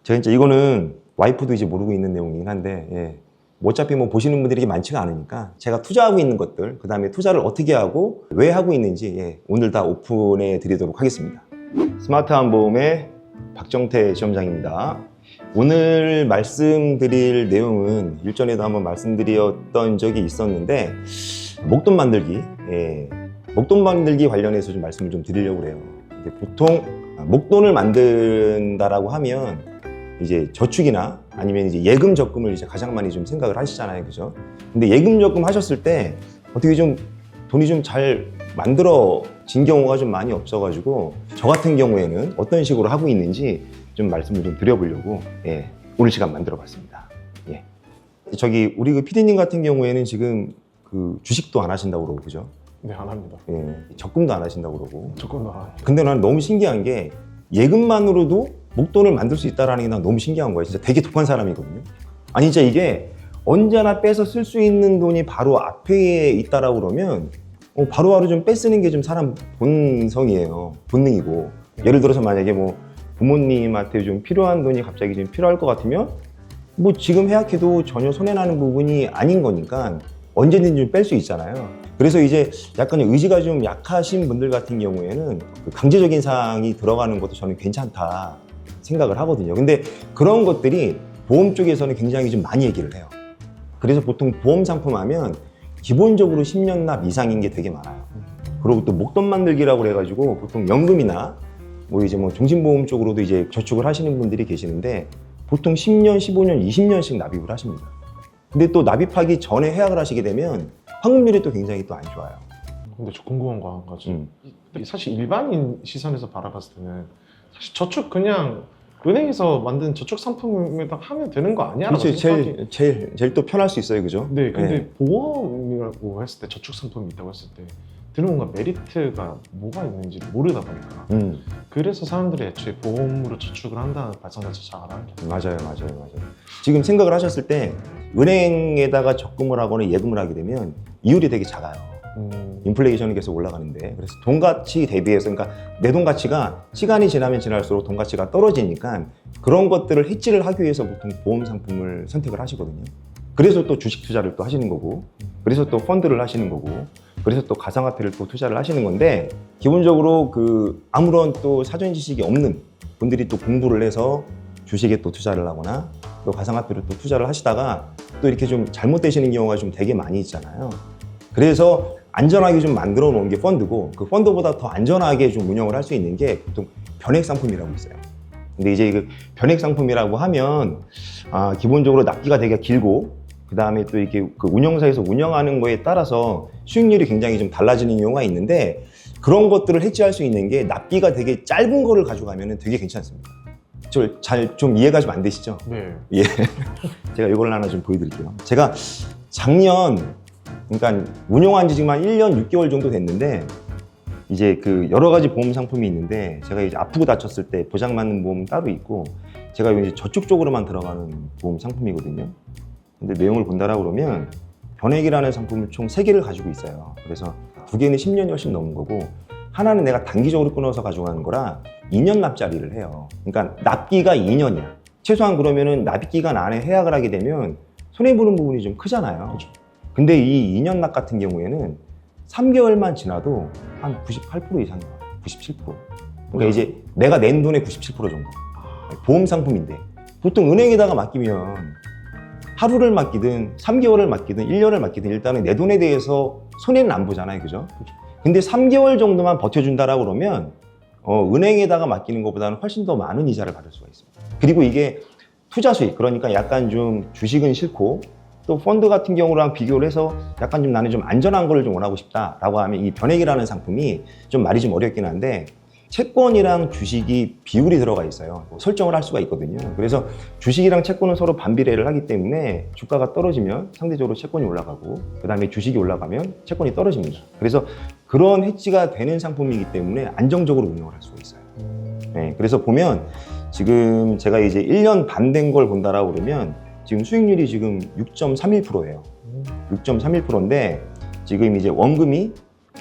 제가 이제 이거는 와이프도 이제 모르고 있는 내용이긴 한데, 예. 뭐 어차피 뭐 보시는 분들이 많지가 않으니까 제가 투자하고 있는 것들, 그 다음에 투자를 어떻게 하고 왜 하고 있는지, 예. 오늘 다 오픈해 드리도록 하겠습니다. 스마트한 보험의 박정태 시험장입니다. 오늘 말씀드릴 내용은 일전에도 한번 말씀드렸던 적이 있었는데, 목돈 만들기, 예. 목돈 만들기 관련해서 좀 말씀을 좀 드리려고 그래요. 이제 보통 목돈을 만든다라고 하면 이제 저축이나 아니면 이제 예금 적금을 이제 가장 많이 좀 생각을 하시잖아요, 그죠? 근데 예금 적금 하셨을 때 어떻게 좀 돈이 좀 잘 만들어진 경우가 좀 많이 없어가지고, 저 같은 경우에는 어떤 식으로 하고 있는지 좀 말씀을 좀 드려보려고, 예, 오늘 시간 만들어봤습니다. 예. 저기 우리 그 PD님 같은 경우에는 지금 그 주식도 안 하신다고 그러고, 그죠? 네, 안 합니다. 예, 적금도 안 하신다고 그러고. 조금 더. 근데 나는 너무 신기한 게 예금만으로도 목돈을 만들 수 있다는 게 난 너무 신기한 거예요. 진짜 되게 독한 사람이거든요. 아니 진짜 이게 언제나 빼서 쓸 수 있는 돈이 바로 앞에 있다라고 그러면 바로바로 좀 빼쓰는 게 좀 사람 본성이에요. 본능이고. 예를 들어서 만약에 뭐 부모님한테 좀 필요한 돈이 갑자기 좀 필요할 것 같으면 뭐 지금 해약해도 전혀 손해나는 부분이 아닌 거니까 언제든지 좀 뺄 수 있잖아요. 그래서 이제 약간 의지가 좀 약하신 분들 같은 경우에는 그 강제적인 사항이 들어가는 것도 저는 괜찮다 생각을 하거든요. 근데 그런 것들이 보험 쪽에서는 굉장히 좀 많이 얘기를 해요. 그래서 보통 보험 상품 하면 기본적으로 10년 납 이상인 게 되게 많아요. 그리고 또 목돈 만들기라고 해가지고 보통 연금이나 뭐 이제 뭐 종신보험 쪽으로도 이제 저축을 하시는 분들이 계시는데 보통 10년, 15년, 20년씩 납입을 하십니다. 근데 또 납입하기 전에 해약을 하시게 되면 환급률이 또 굉장히 또 안 좋아요. 근데 저 궁금한 거 한 가지. 사실 일반인 시선에서 바라봤을 때는 사실 저축 그냥 은행에서 만든 저축 상품에다 하면 되는 거 아니야? 그렇죠. 제일 또 편할 수 있어요, 그죠? 네, 근데 네. 보험이라고 했을 때 저축 상품이 있다고 했을 때 들은 뭔가 메리트가 뭐가 있는지 모르다 보니까 그래서 사람들이 애초에 보험으로 저축을 한다는 발상 자체 잘 안 하는 게 맞아요. 지금 생각을 하셨을 때 은행에다가 적금을 하거나 예금을 하게 되면 이율이 되게 작아요. 인플레이션이 계속 올라가는데, 그래서 돈 가치 대비해서, 그러니까 내 돈 가치가 시간이 지나면 지날수록 돈 가치가 떨어지니까 그런 것들을 해지를 하기 위해서 보통 보험 상품을 선택을 하시거든요. 그래서 또 주식 투자를 또 하시는 거고, 그래서 또 펀드를 하시는 거고, 그래서 또 가상화폐를 또 투자를 하시는 건데, 기본적으로 그 아무런 또 사전 지식이 없는 분들이 또 공부를 해서 주식에 또 투자를 하거나 또 가상화폐로 또 투자를 하시다가 또 이렇게 좀 잘못되시는 경우가 좀 되게 많이 있잖아요. 그래서 안전하게 좀 만들어 놓은 게 펀드고, 그 펀드보다 더 안전하게 좀 운영을 할 수 있는 게 보통 변액 상품이라고 있어요. 근데 이제 그 변액 상품이라고 하면 기본적으로 납기가 되게 길고, 그 다음에 또 이렇게 그 운영사에서 운영하는 거에 따라서 수익률이 굉장히 좀 달라지는 경우가 있는데, 그런 것들을 해지할 수 있는 게 납기가 되게 짧은 거를 가져가면 되게 괜찮습니다. 잘 좀 이해가 좀 안 되시죠? 네. 예. 제가 이걸 하나 좀 보여드릴게요. 제가 작년, 그러니까 운용한 지 지금 한 1년 6개월 정도 됐는데, 이제 그 여러 가지 보험 상품이 있는데, 제가 이제 아프고 다쳤을 때 보장받는 보험 따로 있고, 제가 이제 저축 쪽으로만 들어가는 보험 상품이거든요. 근데 내용을 본다라고 그러면 변액이라는 상품을 총 3개를 가지고 있어요. 그래서 2개는 10년이 훨씬 넘은 거고, 하나는 내가 단기적으로 끊어서 가져가는 거라 2년 납자리를 해요. 그러니까 납기가 2년이야. 최소한 그러면은 납입 기간 안에 해약을 하게 되면 손해보는 부분이 좀 크잖아요. 그렇죠. 근데 이 2년 납 같은 경우에는 3개월만 지나도 한 98% 이상이에요. 97%. 그러니까 이제 내가 낸 돈의 97% 정도. 보험 상품인데 보통 은행에다가 맡기면 하루를 맡기든 3개월을 맡기든 1년을 맡기든 일단은 내 돈에 대해서 손해는 안 보잖아요, 그죠? 근데 3개월 정도만 버텨준다라고 그러면 은행에다가 맡기는 것보다는 훨씬 더 많은 이자를 받을 수가 있습니다. 그리고 이게 투자 수익, 그러니까 약간 좀 주식은 싫고 또 펀드 같은 경우랑 비교를 해서 약간 좀 나는 좀 안전한 거를 좀 원하고 싶다라고 하면 이 변액이라는 상품이 좀 말이 좀 어렵긴 한데, 채권이랑 주식이 비율이 들어가 있어요. 설정을 할 수가 있거든요. 그래서 주식이랑 채권은 서로 반비례를 하기 때문에 주가가 떨어지면 상대적으로 채권이 올라가고, 그 다음에 주식이 올라가면 채권이 떨어집니다. 그래서 그런 해지가 되는 상품이기 때문에 안정적으로 운영을 할 수가 있어요. 네, 그래서 보면 지금 제가 이제 1년 반 된 걸 본다라고 그러면 지금 수익률이 지금 6.31%예요. 6.31%인데 지금 이제 원금이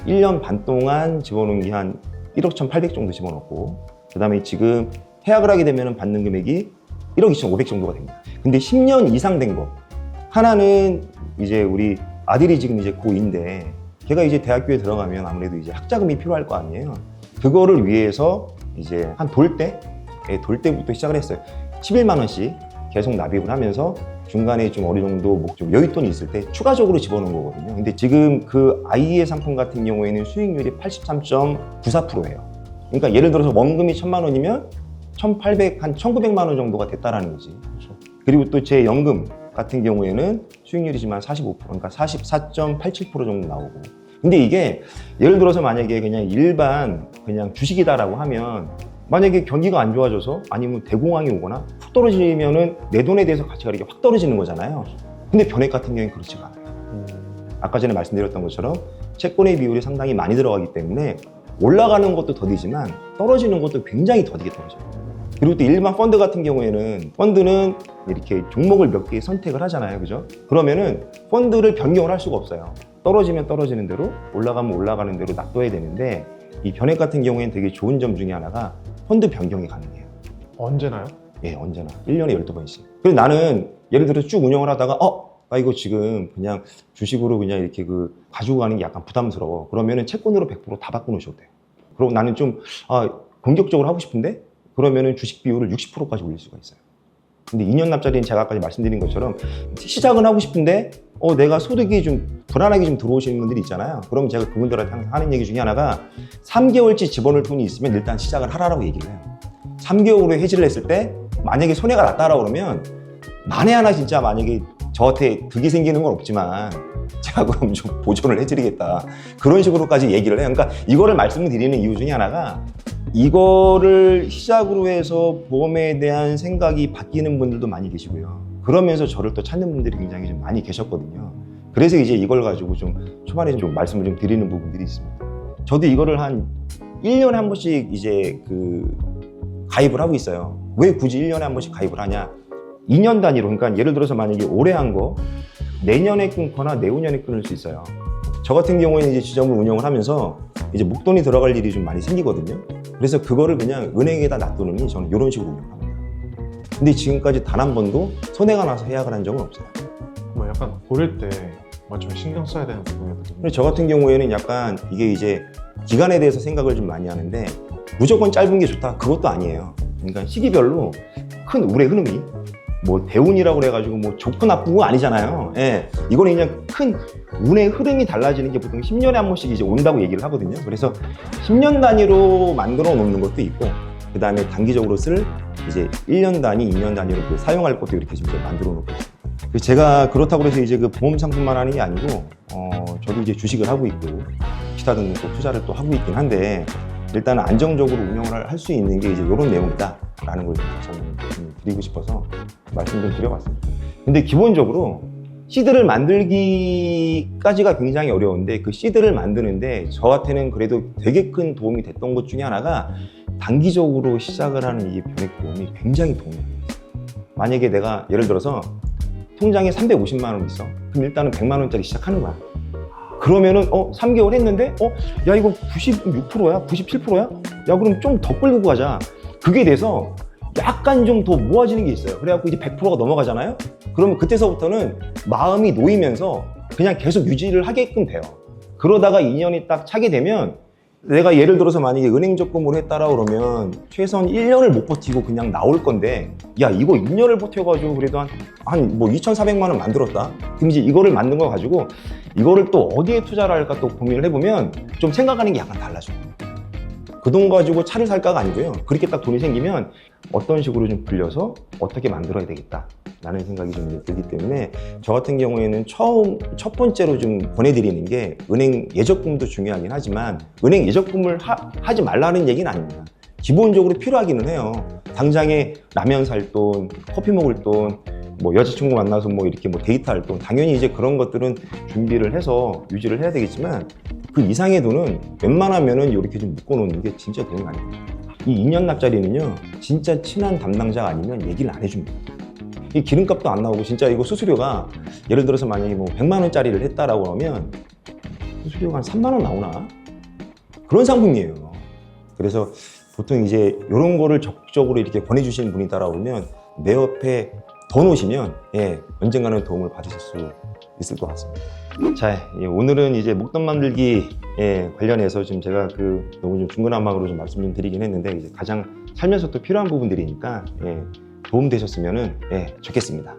1년 반 동안 집어넣은 게 한 1억 1,800 정도 집어넣고, 그 다음에 지금 해약을 하게 되면 받는 금액이 1억 2,500 정도가 됩니다. 근데 10년 이상 된 거. 하나는 이제 우리 아들이 지금 이제 고2인데 걔가 이제 대학교에 들어가면 아무래도 이제 학자금이 필요할 거 아니에요. 그거를 위해서 이제 한 돌 때부터 시작을 했어요. 11만 원씩 계속 납입을 하면서 중간에 좀 어느 정도 좀 여윳돈이 있을 때 추가적으로 집어넣은 거거든요. 근데 지금 그 아이의 상품 같은 경우에는 수익률이 83.94%예요. 그러니까 예를 들어서 원금이 1,000만 원이면 1,800, 한 1,900만 원 정도가 됐다라는 거지. 그렇죠. 그리고 또 제 연금 같은 경우에는 수익률이지만 45%, 그러니까 44.87% 정도 나오고. 근데 이게 예를 들어서 만약에 그냥 일반 그냥 주식이다라고 하면 만약에 경기가 안 좋아져서 아니면 대공황이 오거나 훅 떨어지면은 내 돈에 대해서 가치가 이렇게 확 떨어지는 거잖아요. 근데 변액 같은 경우는 그렇지가 않아요. 아까 전에 말씀드렸던 것처럼 채권의 비율이 상당히 많이 들어가기 때문에 올라가는 것도 더디지만 떨어지는 것도 굉장히 더디게 떨어져요. 그리고 또 일반 펀드 같은 경우에는 펀드는 이렇게 종목을 몇 개 선택을 하잖아요. 그죠? 그러면은 펀드를 변경을 할 수가 없어요. 떨어지면 떨어지는 대로 올라가면 올라가는 대로 놔둬야 되는데 이 변액 같은 경우에는 되게 좋은 점 중에 하나가 펀드 변경이 가능해요. 언제나요? 예, 언제나. 1년에 12번씩. 그래서 나는 예를 들어 쭉 운영을 하다가 나 이거 지금 그냥 주식으로 그냥 이렇게 가지고 가는 게 약간 부담스러워. 그러면은 채권으로 100% 다 바꿔 놓으셔도 돼요. 그리고 나는 좀 공격적으로 하고 싶은데 그러면은 주식 비율을 60%까지 올릴 수가 있어요. 근데 2년 납자리는 제가 아까 말씀드린 것처럼 시작은 하고 싶은데 내가 소득이 좀 불안하게 좀 들어오시는 분들이 있잖아요. 그럼 제가 그분들한테 항상 하는 얘기 중에 하나가 3개월치 집어넣을 돈이 있으면 일단 시작을 하라고 얘기를 해요. 3개월 후에 해지를 했을 때 만약에 손해가 났다라고 그러면 만에 하나 진짜 만약에 저한테 득이 생기는 건 없지만 제가 그럼 좀 보존을 해드리겠다. 그런 식으로까지 얘기를 해요. 그러니까 이거를 말씀을 드리는 이유 중에 하나가 이거를 시작으로 해서 보험에 대한 생각이 바뀌는 분들도 많이 계시고요. 그러면서 저를 또 찾는 분들이 굉장히 좀 많이 계셨거든요. 그래서 이제 이걸 가지고 좀 초반에 좀 말씀을 좀 드리는 부분들이 있습니다. 저도 이거를 한 1년에 한 번씩 이제 가입을 하고 있어요. 왜 굳이 1년에 한 번씩 가입을 하냐? 2년 단위로, 그러니까 예를 들어서 만약에 올해 한 거 내년에 끊거나 내후년에 끊을 수 있어요. 저 같은 경우에는 이제 지점을 운영을 하면서 이제 목돈이 들어갈 일이 좀 많이 생기거든요. 그래서 그거를 그냥 은행에다 놔두느니 저는 이런 식으로 운영을 합니다. 근데 지금까지 단 한 번도 손해가 나서 해약을 한 적은 없어요. 뭐 약간 고를 때 좀 신경 써야 되는 부분이거든요. 근데 저 같은 경우에는 약간 이게 이제 기간에 대해서 생각을 좀 많이 하는데 무조건 짧은 게 좋다 그것도 아니에요. 그러니까 시기별로 큰 운의 흐름이 뭐 대운이라고 그래가지고 뭐 좋고 나쁘고 아니잖아요. 예, 이거는 그냥 큰 운의 흐름이 달라지는 게 보통 10년에 한 번씩 이제 온다고 얘기를 하거든요. 그래서 10년 단위로 만들어 놓는 것도 있고 그 다음에 단기적으로 쓸 이제 1년 단위, 2년 단위로 사용할 것도 이렇게 지금 만들어 놓고 있습니다. 제가 그렇다고 해서 이제 보험 상품만 하는 게 아니고 저도 이제 주식을 하고 있고 기타 등등 또 투자를 또 하고 있긴 한데 일단 안정적으로 운영을 할 수 있는 게 이제 이런 내용이다라는 걸 저는 드리고 싶어서 말씀 좀 드려봤습니다. 근데 기본적으로 시드를 만들기까지가 굉장히 어려운데 그 시드를 만드는데 저한테는 그래도 되게 큰 도움이 됐던 것 중에 하나가 단기적으로 시작을 하는 이 변액 보험이 굉장히 도움이 됩니다. 만약에 내가 예를 들어서 통장에 350만 원 있어. 그럼 일단은 100만 원짜리 시작하는 거야. 그러면은 3개월 했는데 야 이거 96%야? 97%야? 야 그럼 좀 더 끌고 가자. 그게 돼서 약간 좀 더 모아지는 게 있어요. 그래갖고 이제 100%가 넘어가잖아요. 그러면 그때서부터는 마음이 놓이면서 그냥 계속 유지를 하게끔 돼요. 그러다가 2년이 딱 차게 되면 내가 예를 들어서 만약에 은행 적금으로 했다라 그러면 최소한 1년을 못 버티고 그냥 나올 건데 야 이거 2년을 버텨가지고 그래도 한 뭐 2,400만 원 만들었다. 그럼 이제 이거를 만든 거 가지고 이거를 또 어디에 투자를 할까 또 고민을 해보면 좀 생각하는 게 약간 달라져요. 그 돈 가지고 차를 살까가 아니고요. 그렇게 딱 돈이 생기면 어떤 식으로 좀 불려서 어떻게 만들어야 되겠다 라는 생각이 좀 들기 때문에 저 같은 경우에는 첫 번째로 좀 권해드리는 게 은행 예적금도 중요하긴 하지만 은행 예적금을 하지 말라는 얘기는 아닙니다. 기본적으로 필요하기는 해요. 당장에 라면 살 돈, 커피 먹을 돈, 뭐 여자친구 만나서 뭐 이렇게 뭐 데이트할 돈, 당연히 이제 그런 것들은 준비를 해서 유지를 해야 되겠지만 그 이상의 돈은 웬만하면은 이렇게 좀 묶어놓는 게 진짜 도움이 많이 됩니다. 이 2년 납자리는요, 진짜 친한 담당자가 아니면 얘기를 안 해줍니다. 이 기름값도 안 나오고 진짜 이거 수수료가 예를 들어서 만약에 뭐 100만 원짜리를 했다라고 하면 수수료가 한 3만 원 나오나? 그런 상품이에요. 그래서 보통 이제 이런 거를 적극적으로 이렇게 권해주시는 분이다라고 하면 내 옆에 더 놓으시면 언젠가는 도움을 받으실 수 있을 것 같습니다. 자, 오늘은 이제 목돈 만들기 관련해서 지금 제가 너무 좀 중구난 마음으로 좀 말씀 좀 드리긴 했는데 이제 가장 살면서 또 필요한 부분들이니까 도움 되셨으면 좋겠습니다.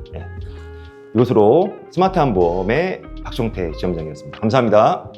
이것으로 스마트한 보험의 박종태 지점장이었습니다. 감사합니다.